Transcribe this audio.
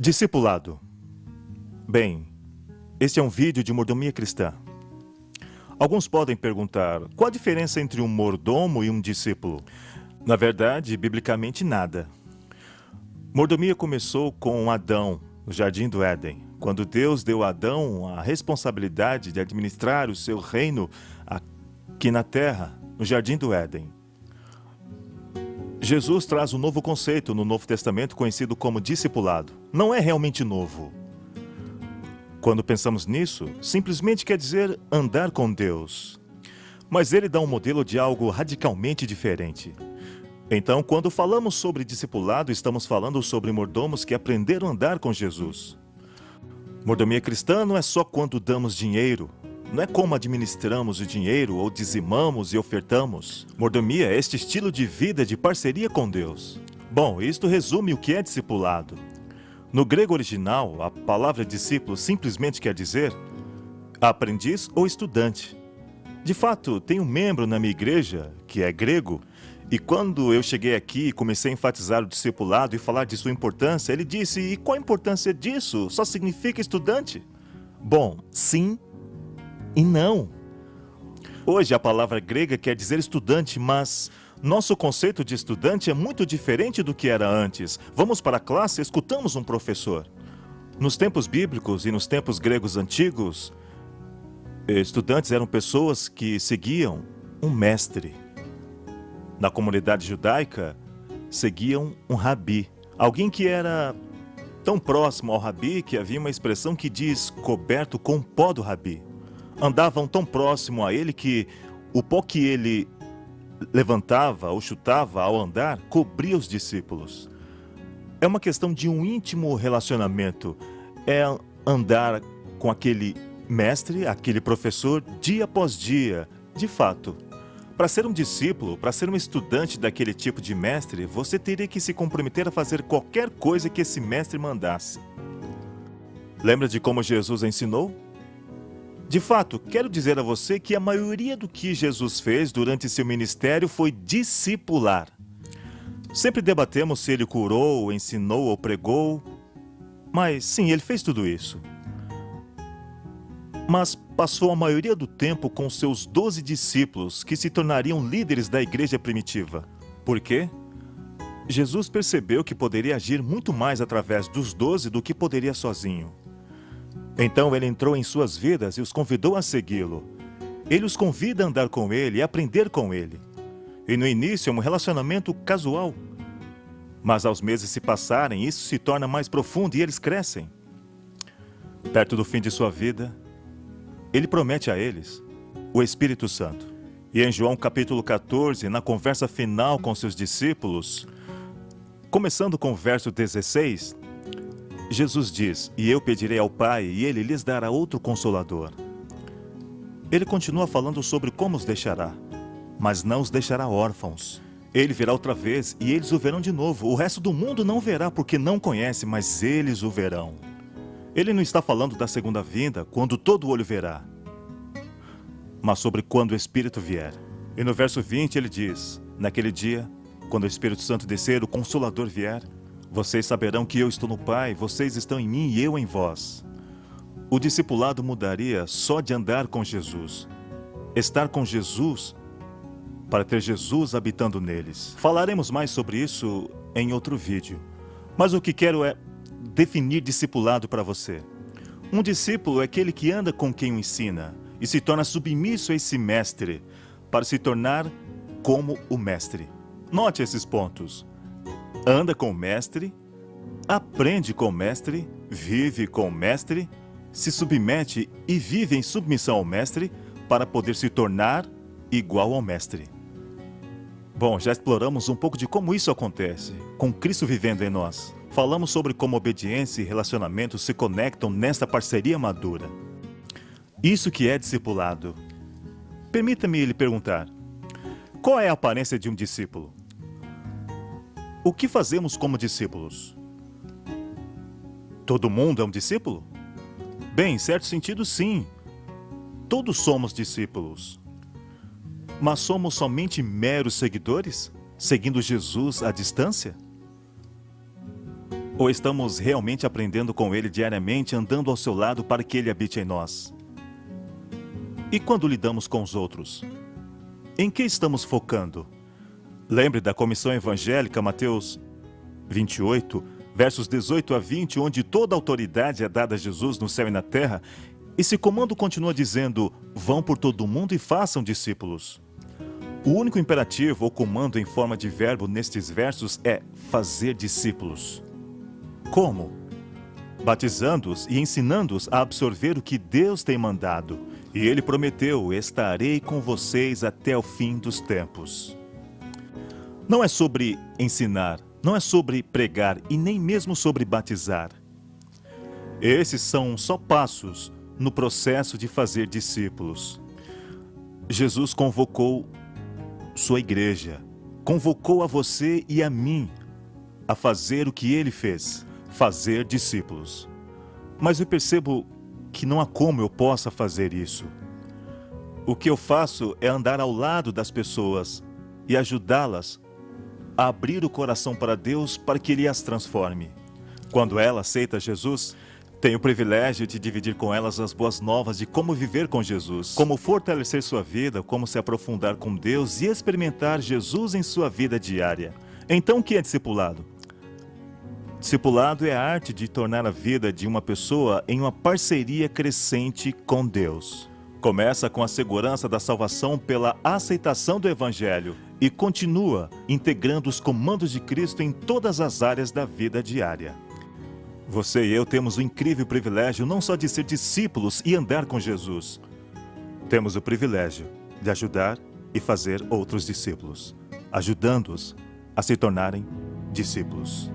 Discipulado. Bem, este é um vídeo de mordomia cristã. Alguns podem perguntar, qual a diferença entre um mordomo e um discípulo? Na verdade, biblicamente nada. Mordomia começou com Adão, no Jardim do Éden, quando Deus deu a Adão a responsabilidade de administrar o seu reino aqui na terra, no Jardim do Éden. Jesus traz um novo conceito no Novo Testamento conhecido como discipulado. Não é realmente novo. Quando pensamos nisso, simplesmente quer dizer andar com Deus. Mas ele dá um modelo de algo radicalmente diferente. Então, quando falamos sobre discipulado, estamos falando sobre mordomos que aprenderam a andar com Jesus. Mordomia cristã não é só quando damos dinheiro. Não é como administramos o dinheiro ou dizimamos e ofertamos. Mordomia é este estilo de vida de parceria com Deus. Bom, isto resume o que é discipulado. No grego original, a palavra discípulo simplesmente quer dizer aprendiz ou estudante. De fato, tem um membro na minha igreja que é grego, e quando eu cheguei aqui e comecei a enfatizar o discipulado e falar de sua importância, ele disse, e qual a importância disso? Só significa estudante? Bom, sim e não. Hoje a palavra grega quer dizer estudante, mas nosso conceito de estudante é muito diferente do que era antes. Vamos para a classe e escutamos um professor. Nos tempos bíblicos e nos tempos gregos antigos, estudantes eram pessoas que seguiam um mestre. Na comunidade judaica, seguiam um rabi, alguém que era tão próximo ao rabi que havia uma expressão que diz coberto com o pó do rabi. Andavam tão próximo a ele que o pó que ele levantava ou chutava ao andar cobria os discípulos. É uma questão de um íntimo relacionamento. É andar com aquele mestre, aquele professor, dia após dia. De fato, para ser um discípulo, para ser um estudante daquele tipo de mestre, você teria que se comprometer a fazer qualquer coisa que esse mestre mandasse. Lembra de como Jesus ensinou? De fato, quero dizer a você que a maioria do que Jesus fez durante seu ministério foi discipular. Sempre debatemos se ele curou, ensinou ou pregou, mas sim, ele fez tudo isso. Mas passou a maioria do tempo com seus 12 discípulos, que se tornariam líderes da igreja primitiva. Por quê? Jesus percebeu que poderia agir muito mais através dos 12 do que poderia sozinho. Então ele entrou em suas vidas e os convidou a segui-lo. Ele os convida a andar com ele e aprender com ele. E no início é um relacionamento casual. Mas aos meses se passarem, isso se torna mais profundo e eles crescem. Perto do fim de sua vida, ele promete a eles o Espírito Santo. E em João capítulo 14, na conversa final com seus discípulos, começando com o verso 16, Jesus diz, e eu pedirei ao Pai, e Ele lhes dará outro Consolador. Ele continua falando sobre como os deixará, mas não os deixará órfãos. Ele virá outra vez, e eles o verão de novo. O resto do mundo não verá, porque não conhece, mas eles o verão. Ele não está falando da segunda vinda, quando todo olho verá, mas sobre quando o Espírito vier. E no verso 20 ele diz, naquele dia, quando o Espírito Santo descer, o Consolador vier, vocês saberão que eu estou no Pai, vocês estão em mim e eu em vós. O discipulado mudaria só de andar com Jesus. Estar com Jesus para ter Jesus habitando neles. Falaremos mais sobre isso em outro vídeo. Mas o que quero é definir discipulado para você. Um discípulo é aquele que anda com quem o ensina e se torna submisso a esse mestre para se tornar como o mestre. Note esses pontos. Anda com o mestre, aprende com o mestre, vive com o mestre, se submete e vive em submissão ao mestre para poder se tornar igual ao mestre. Bom, já exploramos um pouco de como isso acontece, com Cristo vivendo em nós. Falamos sobre como obediência e relacionamento se conectam nesta parceria madura. Isso que é discipulado. Permita-me lhe perguntar, qual é a aparência de um discípulo? O que fazemos como discípulos? Todo mundo é um discípulo? Bem, em certo sentido, sim. Todos somos discípulos. Mas somos somente meros seguidores, seguindo Jesus à distância? Ou estamos realmente aprendendo com Ele diariamente, andando ao seu lado para que Ele habite em nós? E quando lidamos com os outros? Em que estamos focando? Lembre da comissão evangélica, Mateus 28, versos 18 a 20, onde toda autoridade é dada a Jesus no céu e na terra. Esse comando continua dizendo: vão por todo o mundo e façam discípulos. O único imperativo ou comando em forma de verbo nestes versos é fazer discípulos. Como? Batizando-os e ensinando-os a absorver o que Deus tem mandado. E Ele prometeu: estarei com vocês até o fim dos tempos. Não é sobre ensinar, não é sobre pregar e nem mesmo sobre batizar. Esses são só passos no processo de fazer discípulos. Jesus convocou sua igreja, convocou a você e a mim a fazer o que Ele fez. Fazer discípulos. Mas eu percebo que não há como eu possa fazer isso. O que eu faço é andar ao lado das pessoas e ajudá-las a abrir o coração para Deus para que Ele as transforme. Quando ela aceita Jesus, tenho o privilégio de dividir com elas as boas novas de como viver com Jesus, como fortalecer sua vida, como se aprofundar com Deus e experimentar Jesus em sua vida diária. Então, o que é discipulado? Discipulado é a arte de tornar a vida de uma pessoa em uma parceria crescente com Deus. Começa com a segurança da salvação pela aceitação do Evangelho e continua integrando os comandos de Cristo em todas as áreas da vida diária. Você e eu temos o incrível privilégio não só de ser discípulos e andar com Jesus. Temos o privilégio de ajudar e fazer outros discípulos, ajudando-os a se tornarem discípulos.